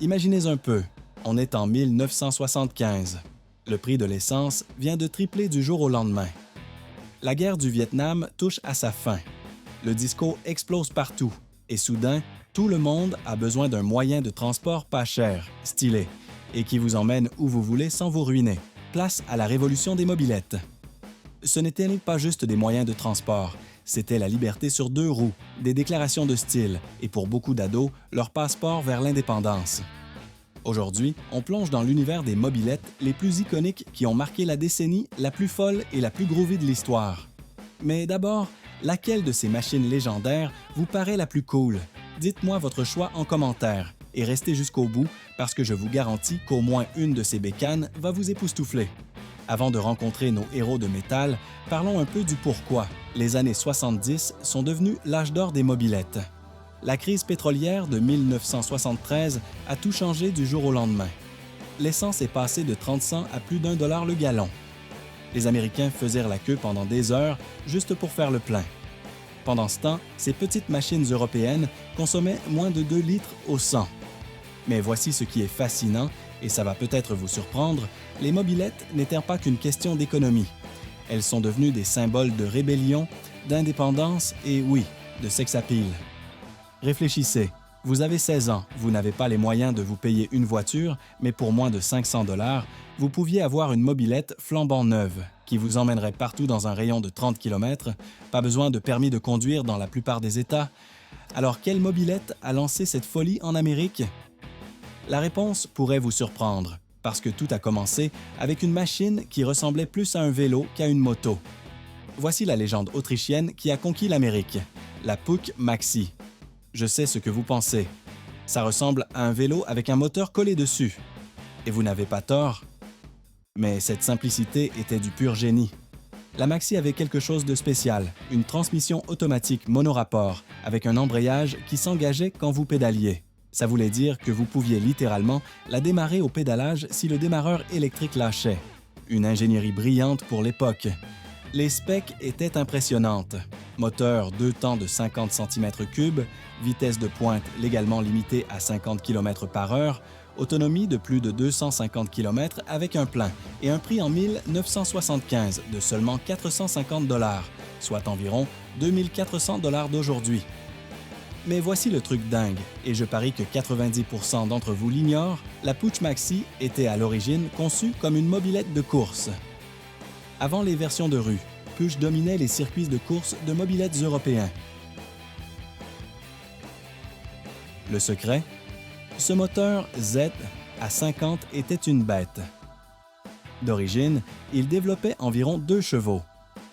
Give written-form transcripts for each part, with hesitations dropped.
Imaginez un peu, on est en 1975. Le prix de l'essence vient de tripler du jour au lendemain. La guerre du Vietnam touche à sa fin. Le disco explose partout et soudain, tout le monde a besoin d'un moyen de transport pas cher, stylé, et qui vous emmène où vous voulez sans vous ruiner. Place à la révolution des mobylettes. Ce n'étaient pas juste des moyens de transport, c'était la liberté sur deux roues, des déclarations de style et pour beaucoup d'ados, leur passeport vers l'indépendance. Aujourd'hui, on plonge dans l'univers des mobylettes les plus iconiques qui ont marqué la décennie la plus folle et la plus groovy de l'histoire. Mais d'abord, laquelle de ces machines légendaires vous paraît la plus cool? Dites-moi votre choix en commentaire et restez jusqu'au bout parce que je vous garantis qu'au moins une de ces bécanes va vous époustoufler. Avant de rencontrer nos héros de métal, parlons un peu du pourquoi. Les années 70 sont devenues l'âge d'or des mobylettes. La crise pétrolière de 1973 a tout changé du jour au lendemain. L'essence est passée de 30 cents à plus d'1 $ le gallon. Les Américains faisèrent la queue pendant des heures juste pour faire le plein. Pendant ce temps, ces petites machines européennes consommaient moins de 2 litres au 100. Mais voici ce qui est fascinant, et ça va peut-être vous surprendre, les mobylettes n'étaient pas qu'une question d'économie. Elles sont devenues des symboles de rébellion, d'indépendance et, oui, de sex-appeal. Réfléchissez, vous avez 16 ans, vous n'avez pas les moyens de vous payer une voiture, mais pour moins de 500 $, vous pouviez avoir une mobylette flambant neuve qui vous emmènerait partout dans un rayon de 30 km, pas besoin de permis de conduire dans la plupart des États. Alors quelle mobylette a lancé cette folie en Amérique? La réponse pourrait vous surprendre, parce que tout a commencé avec une machine qui ressemblait plus à un vélo qu'à une moto. Voici la légende autrichienne qui a conquis l'Amérique, la Puch Maxi. Je sais ce que vous pensez. Ça ressemble à un vélo avec un moteur collé dessus. Et vous n'avez pas tort. Mais cette simplicité était du pur génie. La Maxi avait quelque chose de spécial, une transmission automatique monorapport avec un embrayage qui s'engageait quand vous pédaliez. Ça voulait dire que vous pouviez littéralement la démarrer au pédalage si le démarreur électrique lâchait. Une ingénierie brillante pour l'époque. Les specs étaient impressionnantes. Moteur 2 temps de 50 cm3, vitesse de pointe légalement limitée à 50 km/h, autonomie de plus de 250 km avec un plein et un prix en 1975 de seulement 450 $, soit environ 2400 $ d'aujourd'hui. Mais voici le truc dingue, et je parie que 90% d'entre vous l'ignorent, la Puch Maxi était à l'origine conçue comme une mobylette de course. Avant les versions de rue, Puch dominait les circuits de course de mobylettes européens. Le secret? Ce moteur Z à 50 était une bête. D'origine, il développait environ 2 chevaux.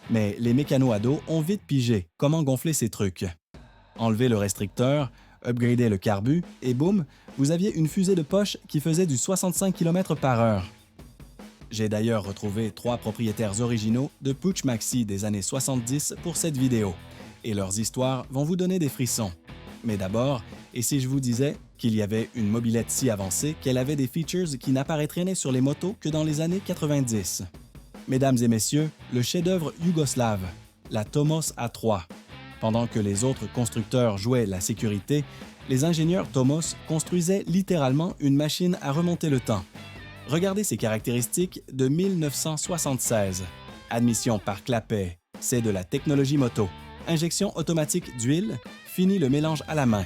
Mais les mécano-ados ont vite pigé comment gonfler ces trucs. Enlevez le restricteur, upgradez le carbu et boum, vous aviez une fusée de poche qui faisait du 65 km/h. J'ai d'ailleurs retrouvé 3 propriétaires originaux de Puch Maxi des années 70 pour cette vidéo, et leurs histoires vont vous donner des frissons. Mais d'abord, et si je vous disais qu'il y avait une mobylette si avancée qu'elle avait des features qui n'apparaîtraient sur les motos que dans les années 90? Mesdames et messieurs, le chef-d'œuvre yougoslave, la Tomos A3. Pendant que les autres constructeurs jouaient la sécurité, les ingénieurs Tomos construisaient littéralement une machine à remonter le temps. Regardez ses caractéristiques de 1976. Admission par clapet, c'est de la technologie moto. Injection automatique d'huile, fini le mélange à la main.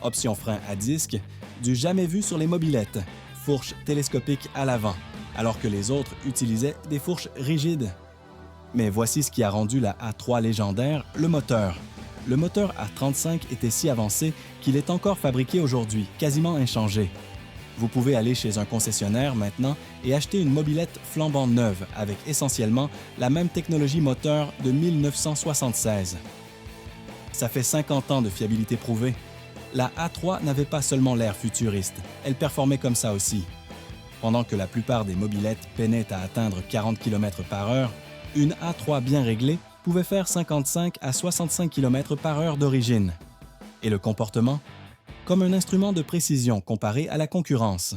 Option frein à disque, du jamais vu sur les mobylettes. Fourche télescopique à l'avant, alors que les autres utilisaient des fourches rigides. Mais voici ce qui a rendu la A3 légendaire, le moteur. Le moteur A35 était si avancé qu'il est encore fabriqué aujourd'hui, quasiment inchangé. Vous pouvez aller chez un concessionnaire maintenant et acheter une mobylette flambant neuve avec essentiellement la même technologie moteur de 1976. Ça fait 50 ans de fiabilité prouvée. La A3 n'avait pas seulement l'air futuriste, elle performait comme ça aussi. Pendant que la plupart des mobylettes peinaient à atteindre 40 km/h, une A3 bien réglée pouvait faire 55 à 65 km/h d'origine. Et le comportement? Comme un instrument de précision comparé à la concurrence.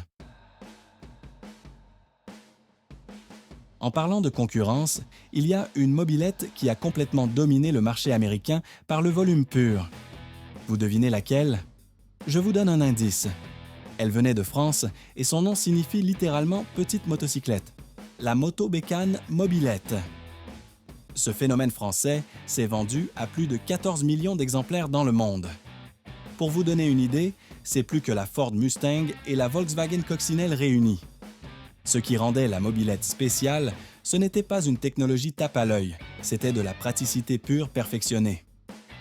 En parlant de concurrence, il y a une mobylette qui a complètement dominé le marché américain par le volume pur. Vous devinez laquelle? Je vous donne un indice. Elle venait de France et son nom signifie littéralement « petite motocyclette », la moto-bécane mobilette. Ce phénomène français s'est vendu à plus de 14 millions d'exemplaires dans le monde. Pour vous donner une idée, c'est plus que la Ford Mustang et la Volkswagen Coccinelle réunies. Ce qui rendait la mobilette spéciale, ce n'était pas une technologie tape à l'œil, c'était de la praticité pure perfectionnée.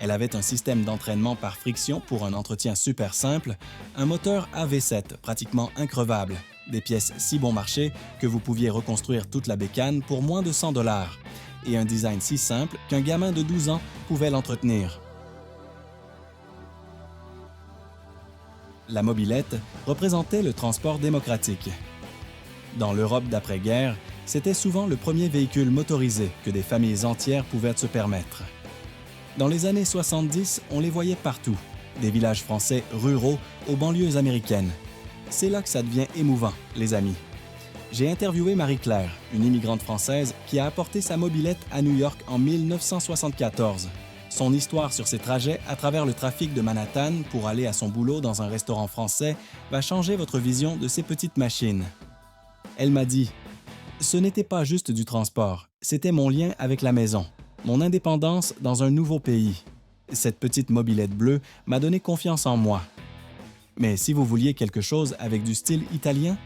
Elle avait un système d'entraînement par friction pour un entretien super simple, un moteur AV7 pratiquement increvable, des pièces si bon marché que vous pouviez reconstruire toute la bécane pour moins de 100 $, et un design si simple qu'un gamin de 12 ans pouvait l'entretenir. La mobilette représentait le transport démocratique. Dans l'Europe d'après-guerre, c'était souvent le premier véhicule motorisé que des familles entières pouvaient se permettre. Dans les années 70, on les voyait partout, des villages français ruraux aux banlieues américaines. C'est là que ça devient émouvant, les amis. J'ai interviewé Marie-Claire, une immigrante française qui a apporté sa mobilette à New York en 1974. Son histoire sur ses trajets à travers le trafic de Manhattan pour aller à son boulot dans un restaurant français va changer votre vision de ces petites machines. Elle m'a dit « Ce n'était pas juste du transport, c'était mon lien avec la maison, mon indépendance dans un nouveau pays. Cette petite mobilette bleue m'a donné confiance en moi. Mais si vous vouliez quelque chose avec du style italien,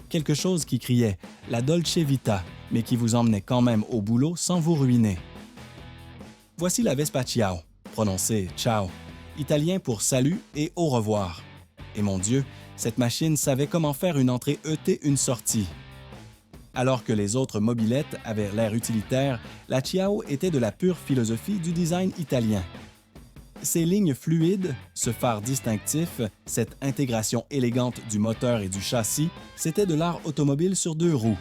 quelque chose qui criait « la Dolce Vita », mais qui vous emmenait quand même au boulot sans vous ruiner. Voici la Vespa Ciao, prononcée ciao, italien pour salut et au revoir. Et mon Dieu, cette machine savait comment faire une entrée ET, une sortie. Alors que les autres mobilettes avaient l'air utilitaire, la Ciao était de la pure philosophie du design italien. Ces lignes fluides, ce phare distinctif, cette intégration élégante du moteur et du châssis, c'était de l'art automobile sur 2 roues.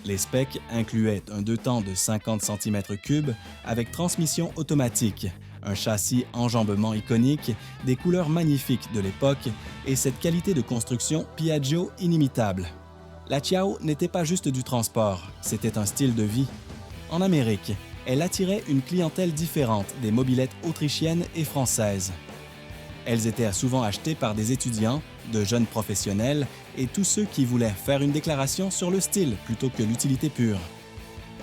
Les specs incluaient un 2 temps de 50 cm3 avec transmission automatique, un châssis enjambement iconique, des couleurs magnifiques de l'époque et cette qualité de construction Piaggio inimitable. La Ciao n'était pas juste du transport, c'était un style de vie. En Amérique, elle attirait une clientèle différente des mobilettes autrichiennes et françaises. Elles étaient souvent achetées par des étudiants, de jeunes professionnels et tous ceux qui voulaient faire une déclaration sur le style plutôt que l'utilité pure.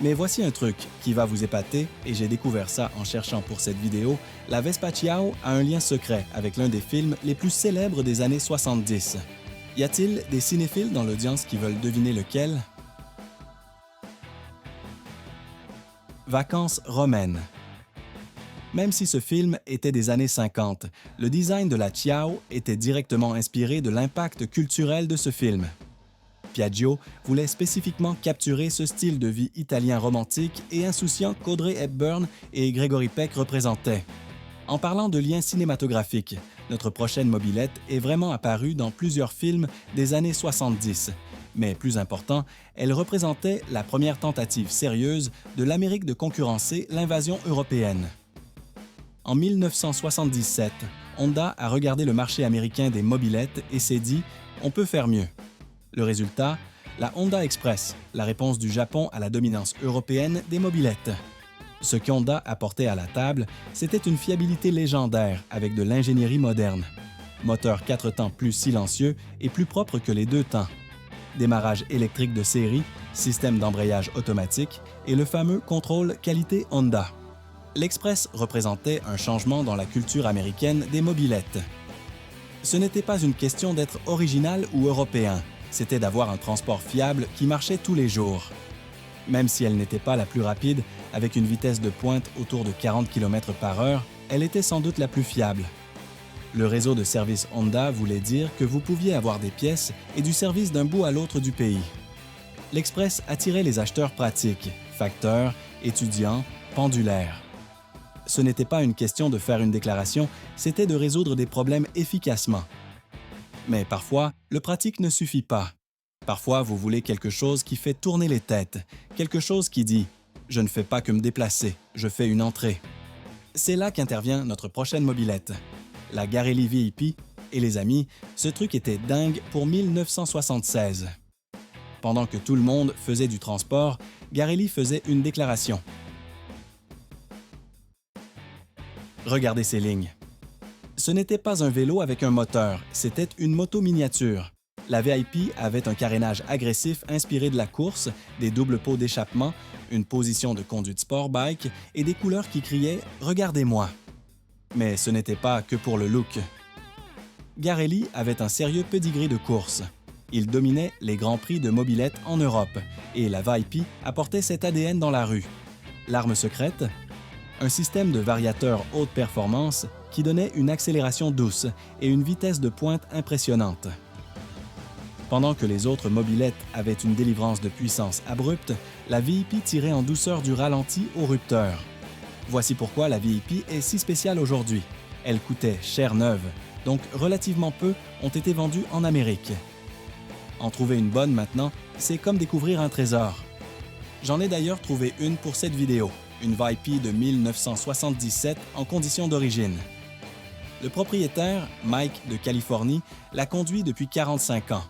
Mais voici un truc qui va vous épater et j'ai découvert ça en cherchant pour cette vidéo. La Vespa Ciao a un lien secret avec l'un des films les plus célèbres des années 70. Y a-t-il des cinéphiles dans l'audience qui veulent deviner lequel? Vacances romaines. Même si ce film était des années 50, le design de la Ciao était directement inspiré de l'impact culturel de ce film. Piaggio voulait spécifiquement capturer ce style de vie italien romantique et insouciant qu'Audrey Hepburn et Gregory Peck représentaient. En parlant de liens cinématographiques, notre prochaine mobilette est vraiment apparue dans plusieurs films des années 70. Mais plus important, elle représentait la première tentative sérieuse de l'Amérique de concurrencer l'invasion européenne. En 1977, Honda a regardé le marché américain des mobilettes et s'est dit « on peut faire mieux ». Le résultat, la Honda Express, la réponse du Japon à la dominance européenne des mobilettes. Ce qu'Honda apportait à la table, c'était une fiabilité légendaire avec de l'ingénierie moderne. Moteur 4 temps plus silencieux et plus propre que les 2 temps. Démarrage électrique de série, système d'embrayage automatique et le fameux contrôle qualité Honda. L'Express représentait un changement dans la culture américaine des mobilettes. Ce n'était pas une question d'être original ou européen, c'était d'avoir un transport fiable qui marchait tous les jours. Même si elle n'était pas la plus rapide, avec une vitesse de pointe autour de 40 km/h, elle était sans doute la plus fiable. Le réseau de services Honda voulait dire que vous pouviez avoir des pièces et du service d'un bout à l'autre du pays. L'Express attirait les acheteurs pratiques, facteurs, étudiants, pendulaires. Ce n'était pas une question de faire une déclaration, c'était de résoudre des problèmes efficacement. Mais parfois, le pratique ne suffit pas. Parfois, vous voulez quelque chose qui fait tourner les têtes, quelque chose qui dit « Je ne fais pas que me déplacer, je fais une entrée ». C'est là qu'intervient notre prochaine mobilette. La Garelli VIP, et les amis, ce truc était dingue pour 1976. Pendant que tout le monde faisait du transport, Garelli faisait une déclaration. Regardez ces lignes. Ce n'était pas un vélo avec un moteur, c'était une moto miniature. La VIP avait un carénage agressif inspiré de la course, des doubles pots d'échappement, une position de conduite sport bike et des couleurs qui criaient « Regardez-moi ». Mais ce n'était pas que pour le look. Garelli avait un sérieux pedigree de course. Il dominait les grands prix de mobilette en Europe et la VIP apportait cet ADN dans la rue. L'arme secrète? Un système de variateur haute performance qui donnait une accélération douce et une vitesse de pointe impressionnante. Pendant que les autres mobilettes avaient une délivrance de puissance abrupte, la VIP tirait en douceur du ralenti au rupteur. Voici pourquoi la VIP est si spéciale aujourd'hui. Elle coûtait cher neuve, donc relativement peu ont été vendus en Amérique. En trouver une bonne maintenant, c'est comme découvrir un trésor. J'en ai d'ailleurs trouvé une pour cette vidéo, une VIP de 1977 en condition d'origine. Le propriétaire, Mike de Californie, l'a conduit depuis 45 ans.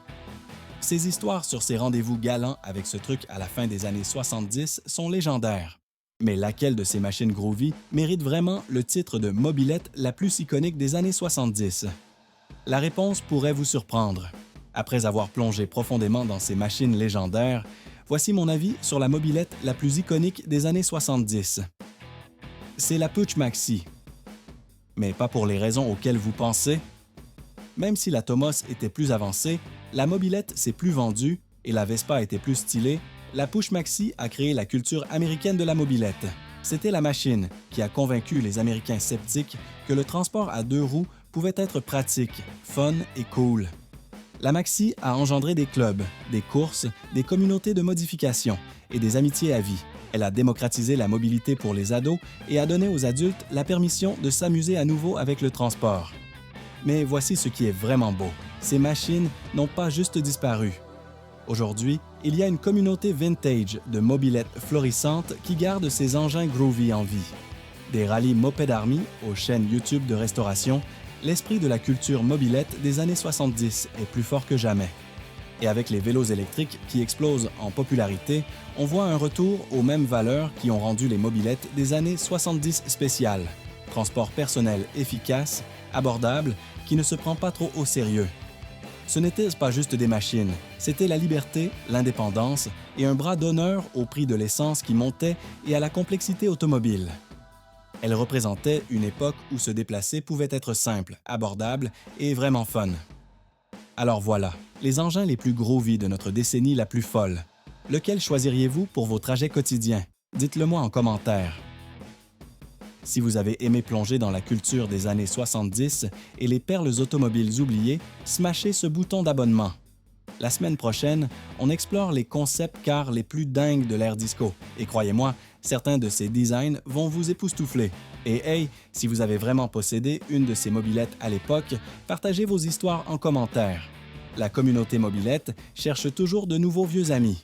Ses histoires sur ses rendez-vous galants avec ce truc à la fin des années 70 sont légendaires. Mais laquelle de ces machines groovy mérite vraiment le titre de mobilette la plus iconique des années 70? La réponse pourrait vous surprendre. Après avoir plongé profondément dans ces machines légendaires, voici mon avis sur la mobilette la plus iconique des années 70. C'est la Puch Maxi. Mais pas pour les raisons auxquelles vous pensez. Même si la Tomos était plus avancée, la mobilette s'est plus vendue et la Vespa était plus stylée, la Puch Maxi a créé la culture américaine de la mobilette. C'était la machine qui a convaincu les Américains sceptiques que le transport à deux roues pouvait être pratique, fun et cool. La Maxi a engendré des clubs, des courses, des communautés de modification et des amitiés à vie. Elle a démocratisé la mobilité pour les ados et a donné aux adultes la permission de s'amuser à nouveau avec le transport. Mais voici ce qui est vraiment beau. Ces machines n'ont pas juste disparu. Aujourd'hui, il y a une communauté vintage de mobilettes florissantes qui garde ces engins groovy en vie. Des rallyes Moped Army aux chaînes YouTube de restauration, l'esprit de la culture mobilette des années 70 est plus fort que jamais. Et avec les vélos électriques qui explosent en popularité, on voit un retour aux mêmes valeurs qui ont rendu les mobilettes des années 70 spéciales. Transport personnel efficace, abordable, qui ne se prend pas trop au sérieux. Ce n'était pas juste des machines, c'était la liberté, l'indépendance et un bras d'honneur au prix de l'essence qui montait et à la complexité automobile. Elle représentait une époque où se déplacer pouvait être simple, abordable et vraiment fun. Alors voilà, les engins les plus groovy de notre décennie la plus folle. Lequel choisiriez-vous pour vos trajets quotidiens? Dites-le moi en commentaire. Si vous avez aimé plonger dans la culture des années 70 et les perles automobiles oubliées, smashez ce bouton d'abonnement. La semaine prochaine, on explore les concepts cars les plus dingues de l'ère disco. Et croyez-moi, certains de ces designs vont vous époustoufler. Et hey, si vous avez vraiment possédé une de ces mobilettes à l'époque, partagez vos histoires en commentaire. La communauté mobilette cherche toujours de nouveaux vieux amis.